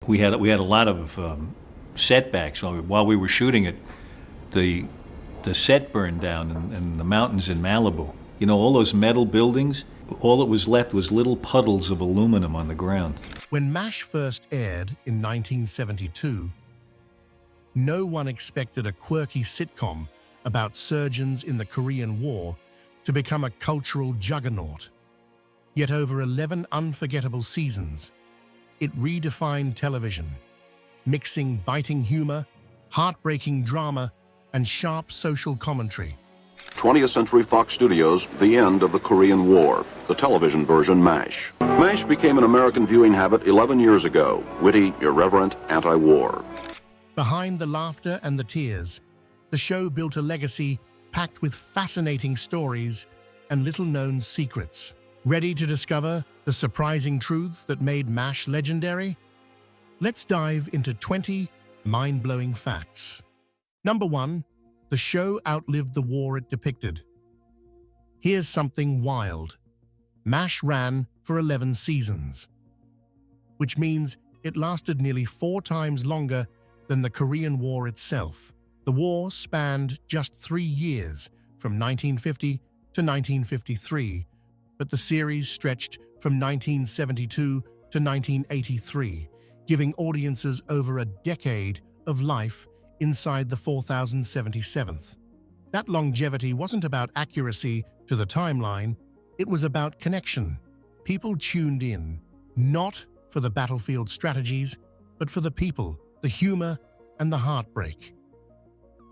We had a lot of setbacks while we were shooting it. The set burned down in the mountains in Malibu. You know, all those metal buildings, all that was left was little puddles of aluminum on the ground. When MASH first aired in 1972, no one expected a quirky sitcom about surgeons in the Korean War to become a cultural juggernaut. Yet over 11 unforgettable seasons, it redefined television, mixing biting humor, heartbreaking drama, and sharp social commentary. 20th Century Fox Studios, the end of the Korean War, the television version MASH. MASH became an American viewing habit 11 years ago, witty, irreverent, anti-war. Behind the laughter and the tears, the show built a legacy packed with fascinating stories and little-known secrets. Ready to discover the surprising truths that made MASH legendary? Let's dive into 20 mind-blowing facts. Number 1. The show outlived the war it depicted. Here's something wild. MASH ran for 11 seasons, which means it lasted nearly 4 times longer than the Korean War itself. The war spanned just 3 years, from 1950 to 1953, but the series stretched from 1972 to 1983, giving audiences over a decade of life inside the 4077th. That longevity wasn't about accuracy to the timeline, it was about connection. People tuned in, not for the battlefield strategies, but for the people, the humor, and the heartbreak.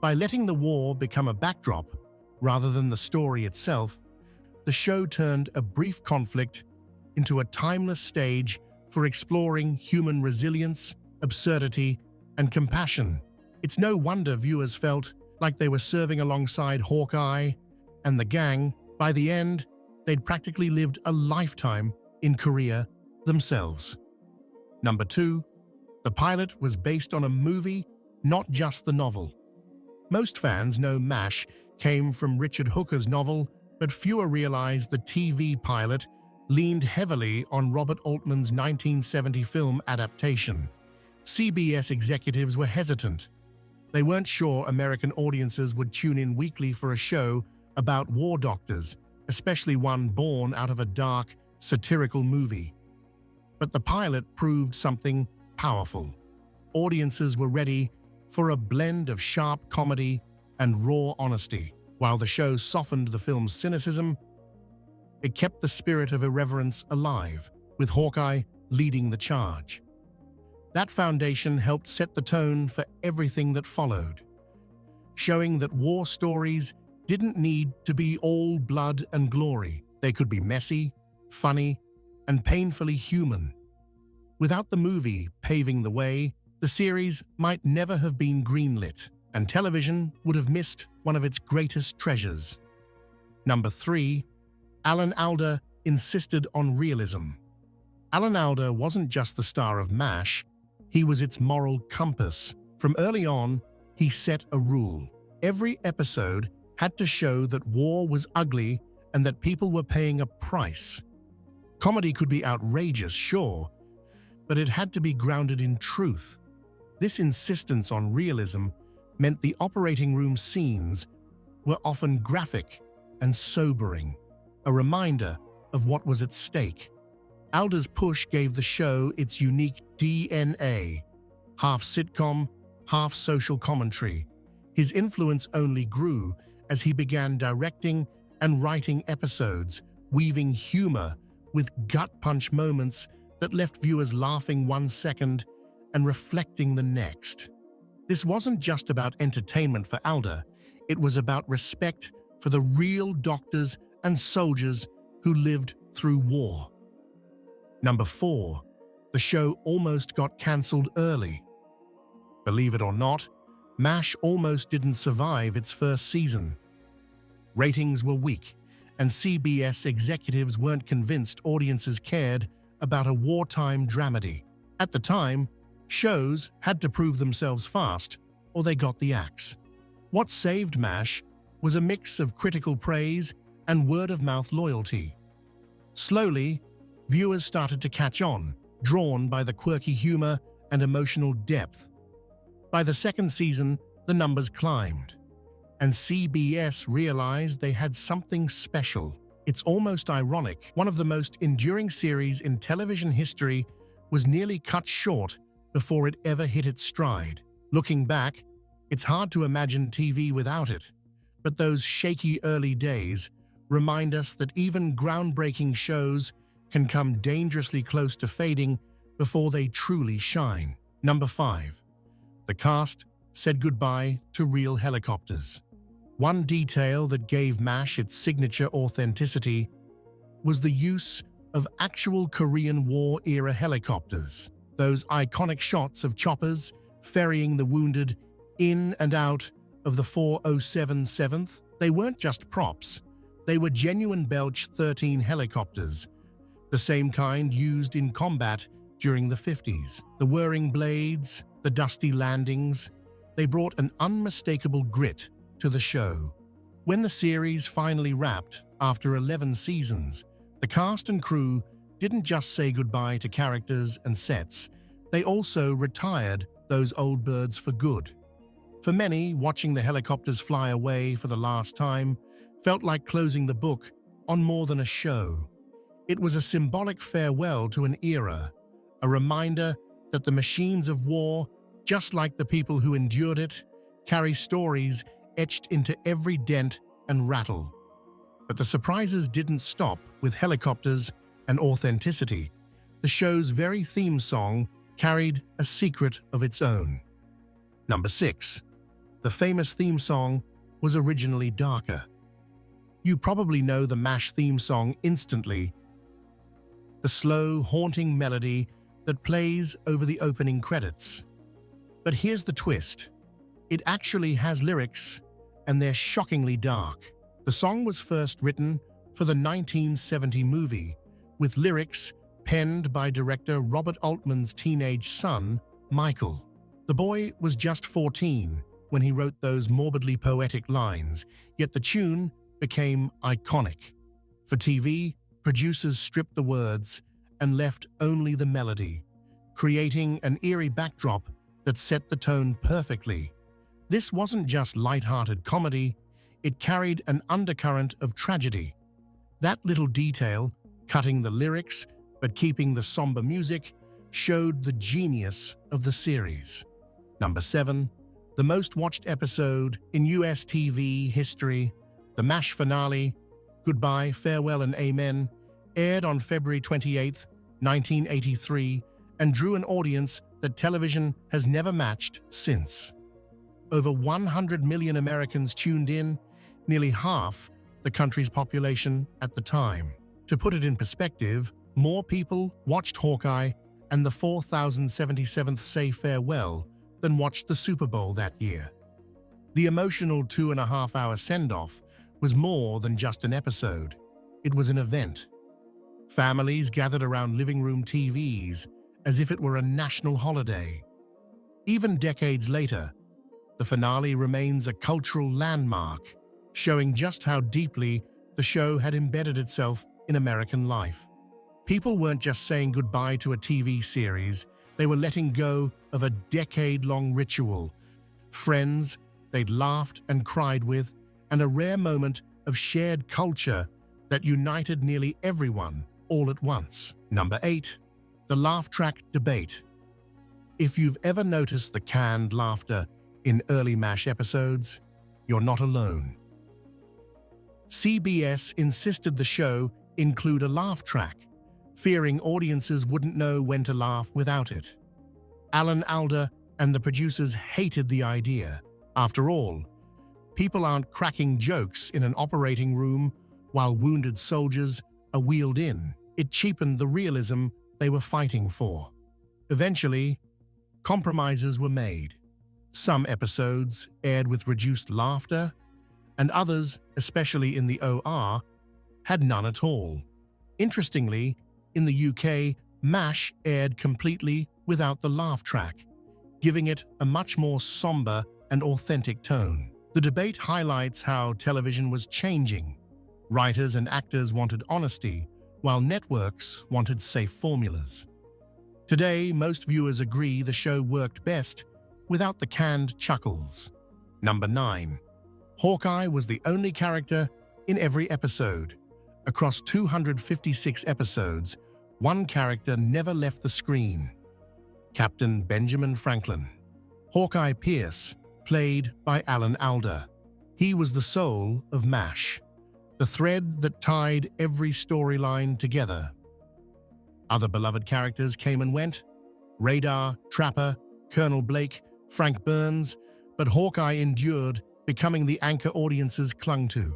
By letting the war become a backdrop, rather than the story itself, the show turned a brief conflict into a timeless stage for exploring human resilience, absurdity, and compassion. It's no wonder viewers felt like they were serving alongside Hawkeye and the gang. By the end, they'd practically lived a lifetime in Korea themselves. Number 2, the pilot was based on a movie, not just the novel. Most fans know MASH came from Richard Hooker's novel, but fewer realize the TV pilot leaned heavily on Robert Altman's 1970 film adaptation. CBS executives were hesitant. They weren't sure American audiences would tune in weekly for a show about war doctors, especially one born out of a dark, satirical movie. But the pilot proved something powerful. Audiences were ready for a blend of sharp comedy and raw honesty. While the show softened the film's cynicism, it kept the spirit of irreverence alive, with Hawkeye leading the charge. That foundation helped set the tone for everything that followed, showing that war stories didn't need to be all blood and glory. They could be messy, funny, and painfully human. Without the movie paving the way, the series might never have been greenlit, and television would have missed one of its greatest treasures. Number 3, Alan Alda insisted on realism. Alan Alda wasn't just the star of MASH, he was its moral compass. From early on, he set a rule. Every episode had to show that war was ugly and that people were paying a price. Comedy could be outrageous, sure, but it had to be grounded in truth. This insistence on realism meant the operating room scenes were often graphic and sobering, a reminder of what was at stake. Alda's push gave the show its unique DNA, half sitcom, half social commentary. His influence only grew as he began directing and writing episodes, weaving humor with gut-punch moments that left viewers laughing one second and reflecting the next. This wasn't just about entertainment for Alda, it was about respect for the real doctors and soldiers who lived through war. Number 4, the show almost got cancelled early. Believe it or not, MASH almost didn't survive its first season. Ratings were weak, and CBS executives weren't convinced audiences cared about a wartime dramedy. At the time, shows had to prove themselves fast, or they got the axe. What saved MASH was a mix of critical praise and word-of-mouth loyalty. Slowly, viewers started to catch on, drawn by the quirky humor and emotional depth. By the second season, the numbers climbed, and CBS realized they had something special. It's almost ironic. One of the most enduring series in television history was nearly cut short before it ever hit its stride. Looking back, it's hard to imagine TV without it, but those shaky early days remind us that even groundbreaking shows can come dangerously close to fading before they truly shine. Number 5. The cast said goodbye to real helicopters. One detail that gave MASH its signature authenticity was the use of actual Korean War-era helicopters. Those iconic shots of choppers ferrying the wounded in and out of the 407 7th, they weren't just props. They were genuine Belch 13 helicopters, the same kind used in combat during the 50s. The whirring blades, the dusty landings, they brought an unmistakable grit to the show. When the series finally wrapped after 11 seasons, the cast and crew didn't just say goodbye to characters and sets, they also retired those old birds for good. For many, watching the helicopters fly away for the last time felt like closing the book on more than a show. It was a symbolic farewell to an era, a reminder that the machines of war, just like the people who endured it, carry stories etched into every dent and rattle. But the surprises didn't stop with helicopters and authenticity. The show's very theme song carried a secret of its own. Number 6. The famous theme song was originally darker. You probably know the MASH theme song instantly, the slow, haunting melody that plays over the opening credits. But here's the twist. It actually has lyrics, and they're shockingly dark. The song was first written for the 1970 movie, with lyrics penned by director Robert Altman's teenage son, Michael. The boy was just 14 when he wrote those morbidly poetic lines, yet the tune became iconic. For TV, producers stripped the words and left only the melody, creating an eerie backdrop that set the tone perfectly. This wasn't just light-hearted comedy, it carried an undercurrent of tragedy. That little detail, cutting the lyrics but keeping the somber music, showed the genius of the series. Number 7. The most watched episode in US TV history, the MASH finale, Goodbye, Farewell and Amen, aired on February 28, 1983, and drew an audience that television has never matched since. Over 100 million Americans tuned in, nearly half the country's population at the time. To put it in perspective, more people watched Hawkeye and the 4077th Say Farewell than watched the Super Bowl that year. The emotional 2.5-hour send-off was more than just an episode. It was an event. Families gathered around living room TVs as if it were a national holiday. Even decades later, the finale remains a cultural landmark, showing just how deeply the show had embedded itself in American life. People weren't just saying goodbye to a TV series, they were letting go of a decade-long ritual, friends they'd laughed and cried with, and a rare moment of shared culture that united nearly everyone all at once. Number 8. The laugh track debate. If you've ever noticed the canned laughter in early MASH episodes, you're not alone. CBS insisted the show include a laugh track, fearing audiences wouldn't know when to laugh without it. Alan Alda and the producers hated the idea. After all, people aren't cracking jokes in an operating room while wounded soldiers are wheeled in. It cheapened the realism they were fighting for. Eventually, compromises were made. Some episodes aired with reduced laughter, and others, especially in the OR, had none at all. Interestingly, in the UK, MASH aired completely without the laugh track, giving it a much more somber and authentic tone. The debate highlights how television was changing. Writers and actors wanted honesty, while networks wanted safe formulas. Today, most viewers agree the show worked best without the canned chuckles. Number 9. Hawkeye was the only character in every episode. Across 256 episodes, one character never left the screen. Captain Benjamin Franklin. Hawkeye Pierce, played by Alan Alda. He was the soul of MASH, the thread that tied every storyline together. Other beloved characters came and went: Radar, Trapper, Colonel Blake, Frank Burns, but Hawkeye endured, becoming the anchor audiences clung to.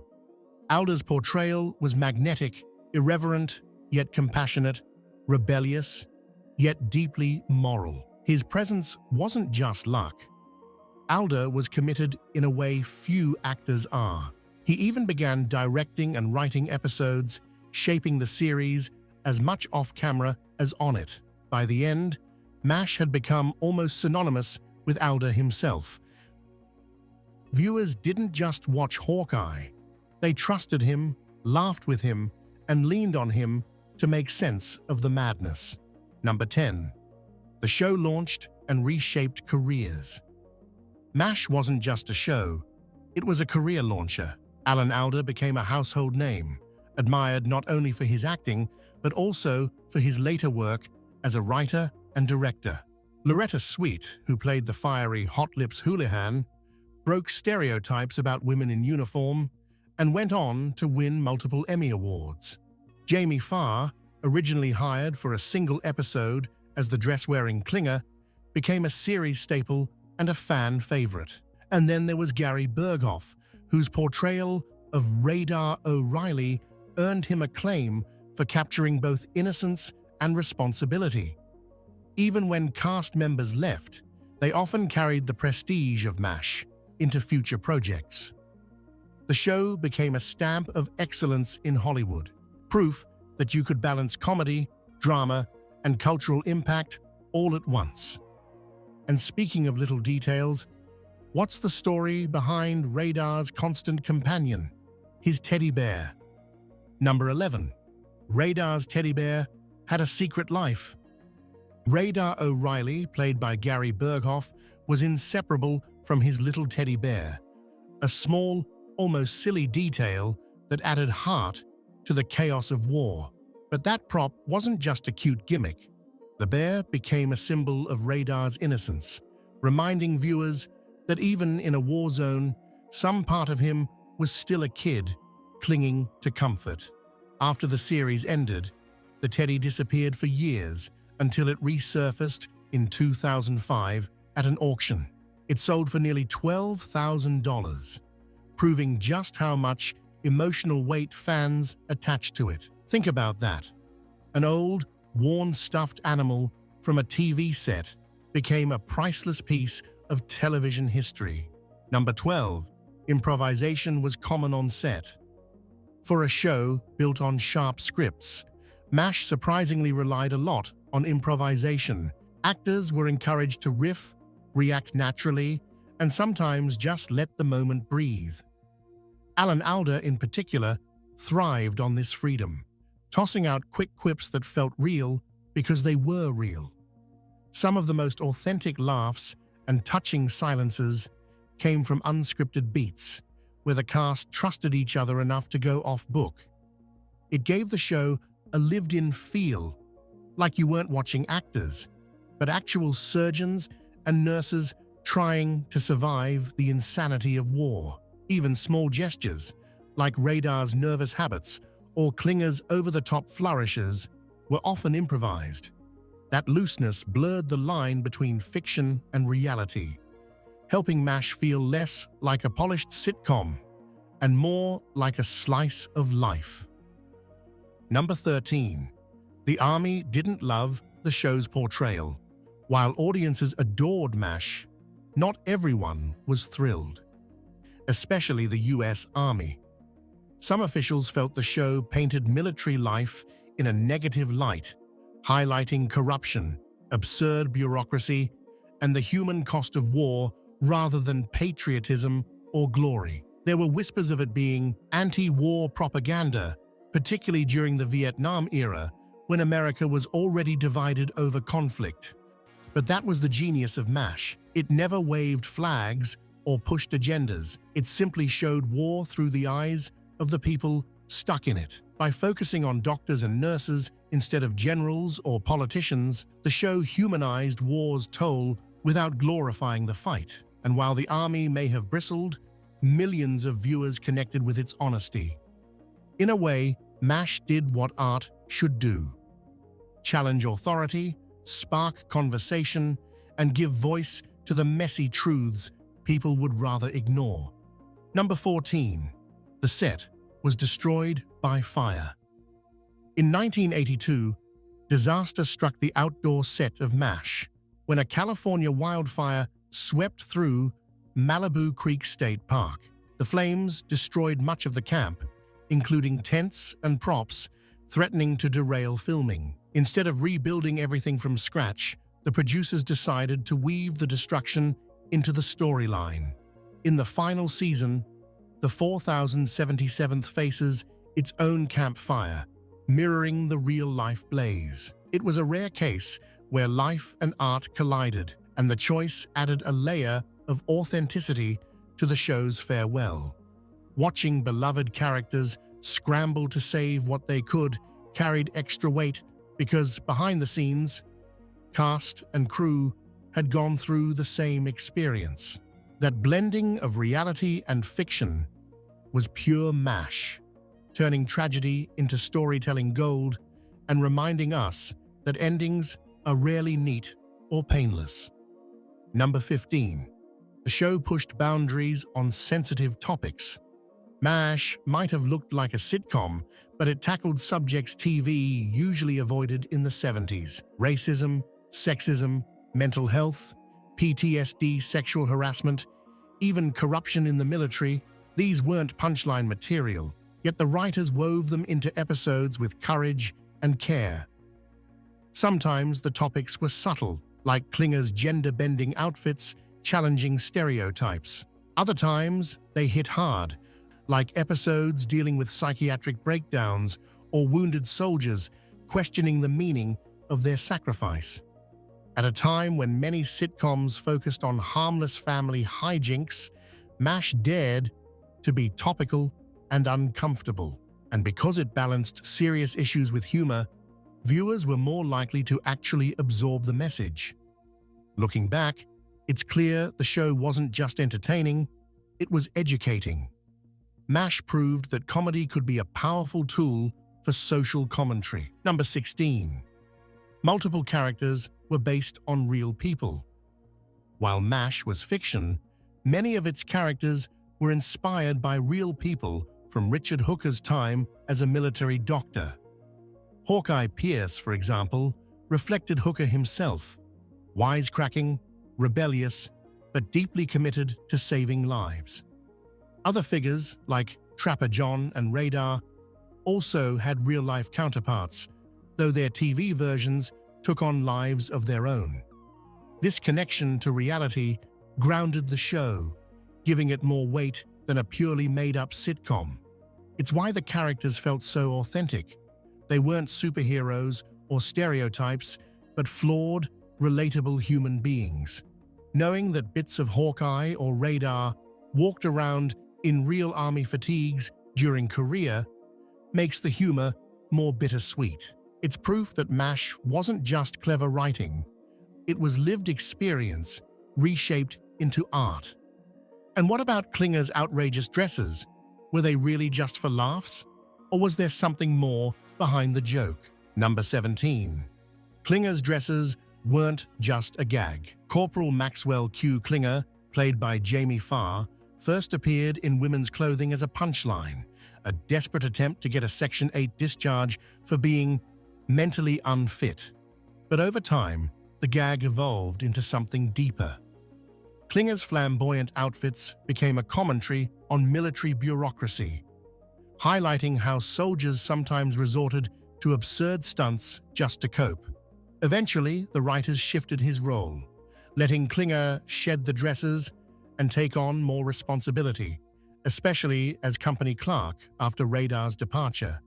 Alda's portrayal was magnetic, irreverent, yet compassionate, rebellious, yet deeply moral. His presence wasn't just luck. Alda was committed in a way few actors are. He even began directing and writing episodes, shaping the series as much off-camera as on it. By the end, MASH had become almost synonymous with Alda himself. Viewers didn't just watch Hawkeye. They trusted him, laughed with him, and leaned on him to make sense of the madness. Number 10. The show launched and reshaped careers. MASH wasn't just a show, it was a career launcher. Alan Alda became a household name, admired not only for his acting, but also for his later work as a writer and director. Loretta Sweet, who played the fiery Hot Lips Houlihan, broke stereotypes about women in uniform and went on to win multiple Emmy Awards. Jamie Farr, originally hired for a single episode as the dress-wearing Klinger, became a series staple and a fan favorite. And then there was Gary Berghoff, whose portrayal of Radar O'Reilly earned him acclaim for capturing both innocence and responsibility. Even when cast members left, they often carried the prestige of MASH into future projects. The show became a stamp of excellence in Hollywood, proof that you could balance comedy, drama, and cultural impact all at once. And speaking of little details, what's the story behind Radar's constant companion, his teddy bear? Number 11. Radar's teddy bear had a secret life. Radar O'Reilly, played by Gary Berghoff, was inseparable from his little teddy bear, a small, almost silly detail that added heart to the chaos of war. But that prop wasn't just a cute gimmick. The bear became a symbol of Radar's innocence, reminding viewers that even in a war zone, some part of him was still a kid, clinging to comfort. After the series ended, the teddy disappeared for years until it resurfaced in 2005 at an auction. It sold for nearly $12,000, proving just how much emotional weight fans attached to it. Think about that. An old, worn stuffed animal from a TV set became a priceless piece of television history. Number 12. Improvisation was common on set. For a show built on sharp scripts, MASH surprisingly relied a lot on improvisation. Actors were encouraged to riff, react naturally, and sometimes just let the moment breathe. Alan Alda, in particular, thrived on this freedom, tossing out quick quips that felt real because they were real. Some of the most authentic laughs and touching silences came from unscripted beats, where the cast trusted each other enough to go off-book. It gave the show a lived-in feel, like you weren't watching actors, but actual surgeons and nurses trying to survive the insanity of war. Even small gestures, like Radar's nervous habits or Klinger's over-the-top flourishes, were often improvised. That looseness blurred the line between fiction and reality, helping MASH feel less like a polished sitcom and more like a slice of life. Number 13. The Army didn't love the show's portrayal. While audiences adored MASH, not everyone was thrilled, especially the US Army. Some officials felt the show painted military life in a negative light, highlighting corruption, absurd bureaucracy, and the human cost of war rather than patriotism or glory. There were whispers of it being anti-war propaganda, particularly during the Vietnam era, when America was already divided over conflict. But that was the genius of MASH. It never waved flags or pushed agendas. It simply showed war through the eyes of the people stuck in it. By focusing on doctors and nurses instead of generals or politicians, the show humanized war's toll without glorifying the fight. And while the army may have bristled, millions of viewers connected with its honesty. In a way, MASH did what art should do: challenge authority, spark conversation, and give voice to the messy truths people would rather ignore. Number 14. The set was destroyed by fire. In 1982, disaster struck the outdoor set of MASH when a California wildfire swept through Malibu Creek State Park. The flames destroyed much of the camp, including tents and props, threatening to derail filming. Instead of rebuilding everything from scratch, the producers decided to weave the destruction into the storyline. In the final season, the 4077th faces its own campfire, mirroring the real-life blaze. It was a rare case where life and art collided, and the choice added a layer of authenticity to the show's farewell. Watching beloved characters scramble to save what they could carried extra weight because behind the scenes, cast and crew had gone through the same experience. That blending of reality and fiction was pure MASH, turning tragedy into storytelling gold and reminding us that endings are rarely neat or painless. Number 15. The show pushed boundaries on sensitive topics. MASH might have looked like a sitcom, but it tackled subjects TV usually avoided in the 70s: racism, sexism, mental health, PTSD, sexual harassment, even corruption in the military. These weren't punchline material, yet the writers wove them into episodes with courage and care. Sometimes the topics were subtle, like Klinger's gender-bending outfits challenging stereotypes. Other times, they hit hard, like episodes dealing with psychiatric breakdowns or wounded soldiers questioning the meaning of their sacrifice. At a time when many sitcoms focused on harmless family hijinks, MASH dared to be topical and uncomfortable. And because it balanced serious issues with humor, viewers were more likely to actually absorb the message. Looking back, it's clear the show wasn't just entertaining, it was educating. MASH proved that comedy could be a powerful tool for social commentary. Number 16. Multiple characters were based on real people. While MASH was fiction, many of its characters were inspired by real people from Richard Hooker's time as a military doctor. Hawkeye Pierce, for example, reflected Hooker himself, wisecracking, rebellious, but deeply committed to saving lives. Other figures, like Trapper John and Radar, also had real-life counterparts, though their TV versions took on lives of their own. This connection to reality grounded the show, giving it more weight than a purely made-up sitcom. It's why the characters felt so authentic. They weren't superheroes or stereotypes, but flawed, relatable human beings. Knowing that bits of Hawkeye or Radar walked around in real army fatigues during Korea makes the humor more bittersweet. It's proof that MASH wasn't just clever writing. It was lived experience, reshaped into art. And what about Klinger's outrageous dresses? Were they really just for laughs? Or was there something more behind the joke? Number 17. Klinger's dresses weren't just a gag. Corporal Maxwell Q. Klinger, played by Jamie Farr, first appeared in women's clothing as a punchline, a desperate attempt to get a Section 8 discharge for being mentally unfit. But over time, the gag evolved into something deeper. Klinger's flamboyant outfits became a commentary on military bureaucracy, highlighting how soldiers sometimes resorted to absurd stunts just to cope. Eventually, the writers shifted his role, letting Klinger shed the dresses and take on more responsibility, especially as company clerk after Radar's departure.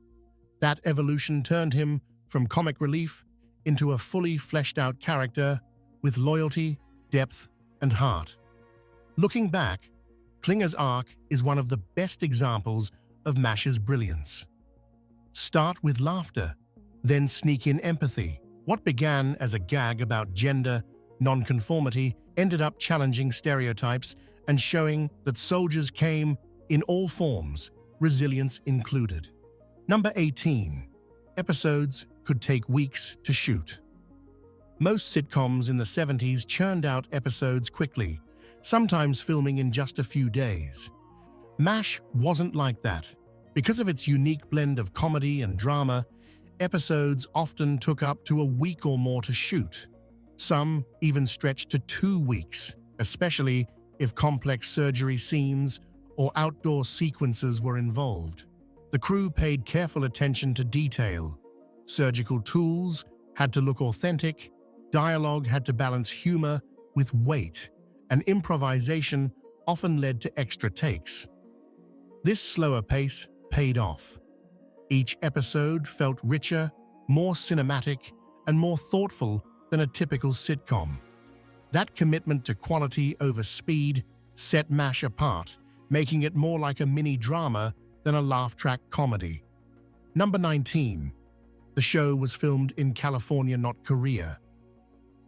That evolution turned him from comic relief into a fully fleshed-out character with loyalty, depth, and heart. Looking back, Klinger's arc is one of the best examples of MASH's brilliance. Start with laughter, then sneak in empathy. What began as a gag about gender nonconformity ended up challenging stereotypes and showing that soldiers came in all forms, resilience included. Number 18. Episodes could take weeks to shoot. Most sitcoms in the 70s churned out episodes quickly, sometimes filming in just a few days. MASH wasn't like that. Because of its unique blend of comedy and drama, episodes often took up to a week or more to shoot. Some even stretched to 2 weeks, especially if complex surgery scenes or outdoor sequences were involved. The crew paid careful attention to detail. Surgical tools had to look authentic, dialogue had to balance humor with weight, and improvisation often led to extra takes. This slower pace paid off. Each episode felt richer, more cinematic, and more thoughtful than a typical sitcom. That commitment to quality over speed set MASH apart, making it more like a mini-drama than a laugh-track comedy. Number 19. The show was filmed in California, not Korea.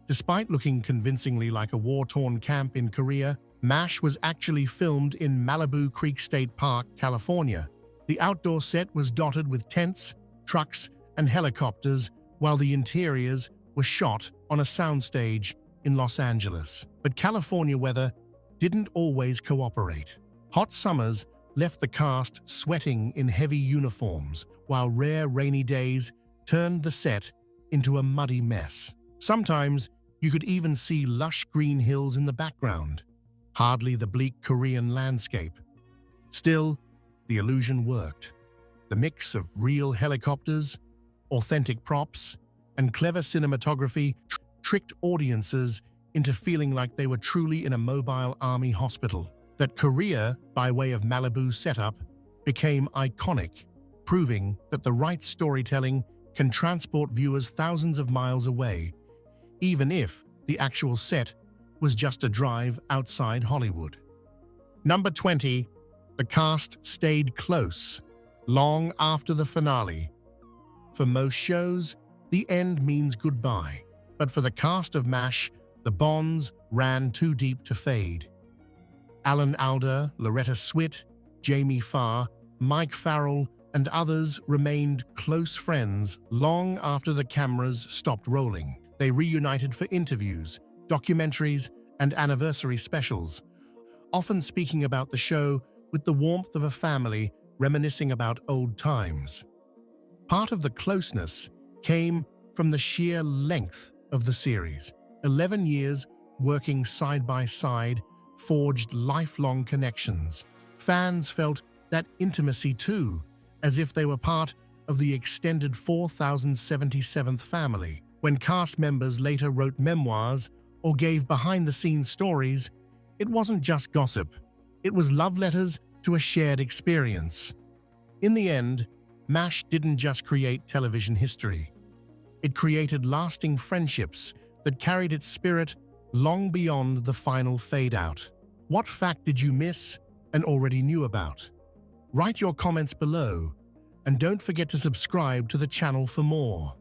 Despite looking convincingly like a war-torn camp in Korea, MASH was actually filmed in Malibu Creek State Park, California. The outdoor set was dotted with tents, trucks, and helicopters, while the interiors were shot on a soundstage in Los Angeles. But California weather didn't always cooperate. Hot summers left the cast sweating in heavy uniforms, while rare rainy days turned the set into a muddy mess. Sometimes you could even see lush green hills in the background, hardly the bleak Korean landscape. Still, the illusion worked. The mix of real helicopters, authentic props, and clever cinematography tricked audiences into feeling like they were truly in a mobile army hospital. That Korea, by way of Malibu setup, became iconic, proving that the right storytelling can transport viewers thousands of miles away, even if the actual set was just a drive outside Hollywood. Number 20. The cast stayed close, long after the finale. For most shows, the end means goodbye, but for the cast of MASH, the bonds ran too deep to fade. Alan Alda, Loretta Swit, Jamie Farr, Mike Farrell, and others remained close friends long after the cameras stopped rolling. They reunited for interviews, documentaries, and anniversary specials, often speaking about the show with the warmth of a family reminiscing about old times. Part of the closeness came from the sheer length of the series. 11 years working side by side forged lifelong connections. Fans felt that intimacy too, as if they were part of the extended 4077th family. When cast members later wrote memoirs or gave behind-the-scenes stories, it wasn't just gossip. It was love letters to a shared experience. In the end, MASH didn't just create television history. It created lasting friendships that carried its spirit long beyond the final fade-out. What fact did you miss and already knew about? Write your comments below, and don't forget to subscribe to the channel for more.